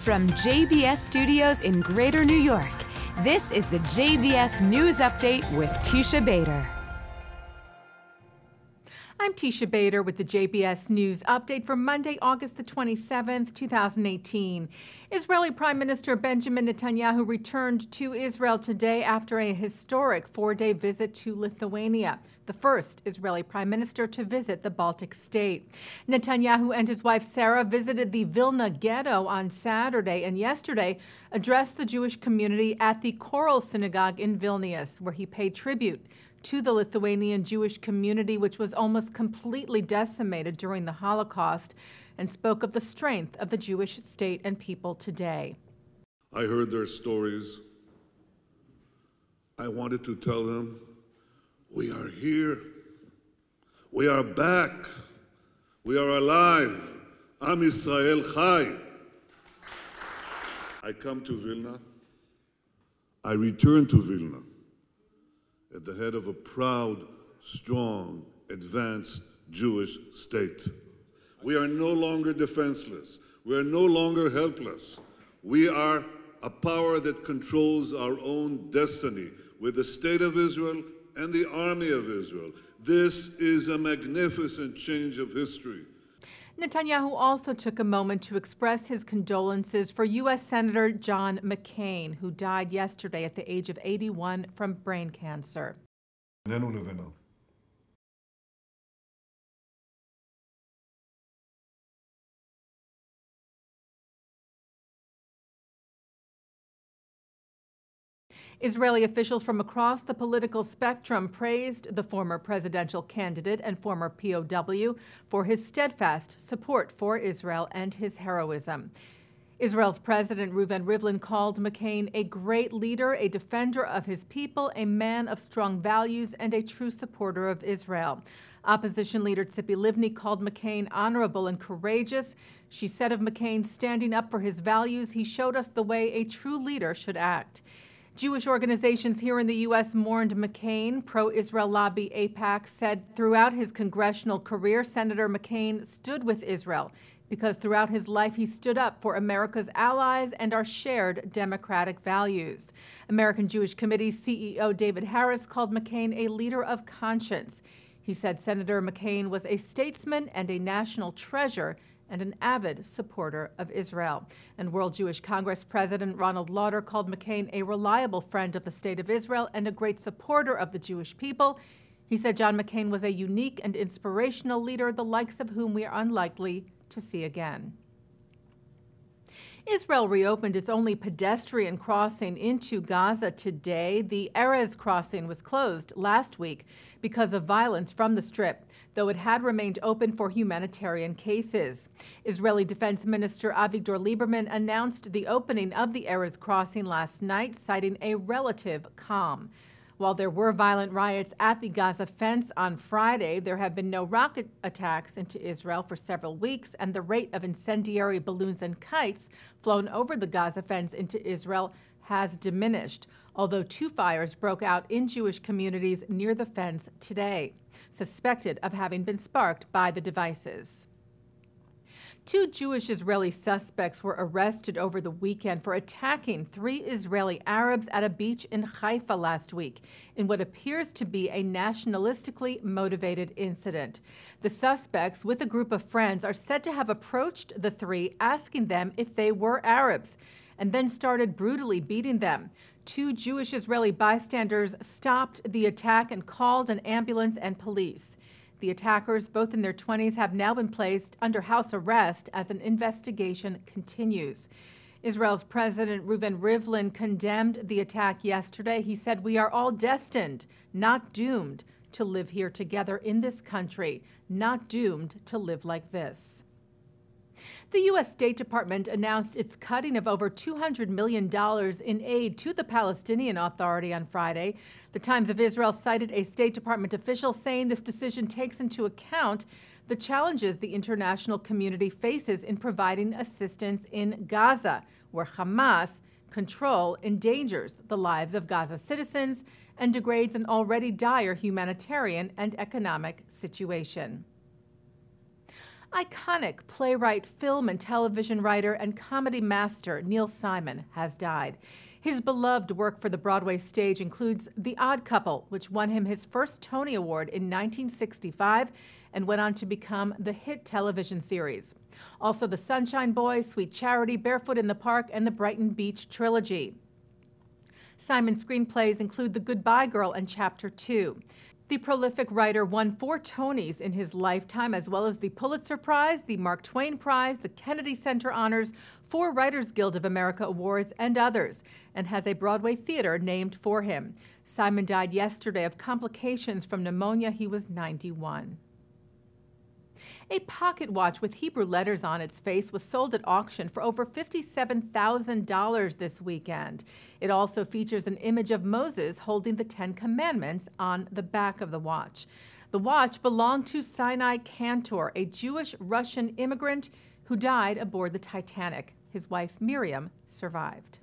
From JBS Studios in Greater New York, this is the JBS News Update with Teisha Bader. I'm Teisha Bader with the JBS News Update for Monday, August the 27th, 2018. Israeli Prime Minister Benjamin Netanyahu returned to Israel today after a historic four-day visit to Lithuania, the first Israeli Prime Minister to visit the Baltic state. Netanyahu and his wife Sarah visited the Vilna ghetto on Saturday and yesterday addressed the Jewish community at the Choral Synagogue in Vilnius, where he paid tribute to the Lithuanian Jewish community, which was almost completely decimated during the Holocaust, and spoke of the strength of the Jewish state and people today. I heard their stories. I wanted to tell them, we are here. We are back. We are alive. Am Yisrael Chai. I come to Vilna. I return to Vilna at the head of a proud, strong, advanced Jewish state. We are no longer defenseless. We are no longer helpless. We are a power that controls our own destiny with the state of Israel and the army of Israel. This is a magnificent change of history. Netanyahu also took a moment to express his condolences for U.S. Senator John McCain, who died yesterday at the age of 81 from brain cancer. Israeli officials from across the political spectrum praised the former presidential candidate and former POW for his steadfast support for Israel and his heroism. Israel's President Reuven Rivlin called McCain a great leader, a defender of his people, a man of strong values, and a true supporter of Israel. Opposition leader Tzipi Livni called McCain honorable and courageous. She said of McCain standing up for his values, he showed us the way a true leader should act. Jewish organizations here in the U.S. mourned McCain. Pro-Israel lobby AIPAC said throughout his congressional career, Senator McCain stood with Israel because throughout his life he stood up for America's allies and our shared democratic values. American Jewish Committee CEO David Harris called McCain a leader of conscience. He said Senator McCain was a statesman and a national treasure and an avid supporter of Israel. And World Jewish Congress President Ronald Lauder called McCain a reliable friend of the State of Israel and a great supporter of the Jewish people. He said John McCain was a unique and inspirational leader, the likes of whom we are unlikely to see again. Israel reopened its only pedestrian crossing into Gaza today. The Erez crossing was closed last week because of violence from the Strip, though it had remained open for humanitarian cases. Israeli Defense Minister Avigdor Lieberman announced the opening of the Erez crossing last night, citing a relative calm. While there were violent riots at the Gaza fence on Friday, there have been no rocket attacks into Israel for several weeks, and the rate of incendiary balloons and kites flown over the Gaza fence into Israel has diminished, although two fires broke out in Jewish communities near the fence today, suspected of having been sparked by the devices. Two Jewish Israeli suspects were arrested over the weekend for attacking three Israeli Arabs at a beach in Haifa last week in what appears to be a nationalistically motivated incident. The suspects, with a group of friends, are said to have approached the three, asking them if they were Arabs, and then started brutally beating them. Two Jewish Israeli bystanders stopped the attack and called an ambulance and police. The attackers, both in their 20s, have now been placed under house arrest as an investigation continues. Israel's President Reuven Rivlin condemned the attack yesterday. He said, "We are all destined, not doomed, to live here together in this country, not doomed to live like this." The U.S. State Department announced its cutting of over $200 million in aid to the Palestinian Authority on Friday. The Times of Israel cited a State Department official saying this decision takes into account the challenges the international community faces in providing assistance in Gaza, where Hamas control endangers the lives of Gaza citizens and degrades an already dire humanitarian and economic situation. Iconic playwright, film and television writer, and comedy master Neil Simon has died. His beloved work for the Broadway stage includes The Odd Couple, which won him his first Tony Award in 1965 and went on to become the hit television series. Also The Sunshine Boys, Sweet Charity, Barefoot in the Park, and the Brighton Beach trilogy. Simon's screenplays include The Goodbye Girl and Chapter 2. The prolific writer won 4 Tonys in his lifetime, as well as the Pulitzer Prize, the Mark Twain Prize, the Kennedy Center Honors, 4 Writers Guild of America Awards, and others, and has a Broadway theater named for him. Simon died yesterday of complications from pneumonia. He was 91. A pocket watch with Hebrew letters on its face was sold at auction for over $57,000 this weekend. It also features an image of Moses holding the 10 Commandments on the back of the watch. The watch belonged to Sinai Cantor, a Jewish-Russian immigrant who died aboard the Titanic. His wife, Miriam, survived.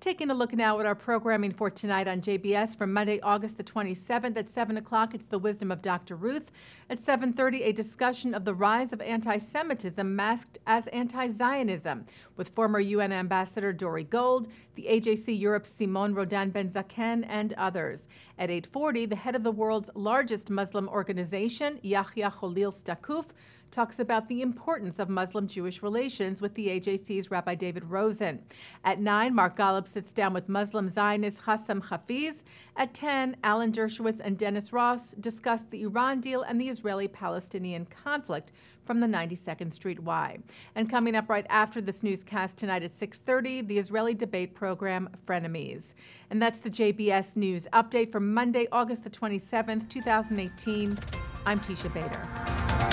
Taking a look now at our programming for tonight on JBS for Monday, August the 27th at 7 o'clock, it's The Wisdom of Dr. Ruth. At 7:30, a discussion of the rise of anti-Semitism masked as anti-Zionism with former UN Ambassador Dori Gold, the AJC Europe's Simone Rodan Ben-Zaken, and others. At 8:40, the head of the world's largest Muslim organization, Yahya Khalil Stakuf, talks about the importance of Muslim-Jewish relations with the AJC's Rabbi David Rosen. At 9, Mark Golub sits down with Muslim Zionist Hassam Hafiz. At 10, Alan Dershowitz and Dennis Ross discuss the Iran deal and the Israeli-Palestinian conflict from the 92nd Street Y. And coming up right after this newscast tonight at 6:30, the Israeli debate program Frenemies. And that's the JBS News Update for Monday, August the 27th, 2018. I'm Teisha Bader.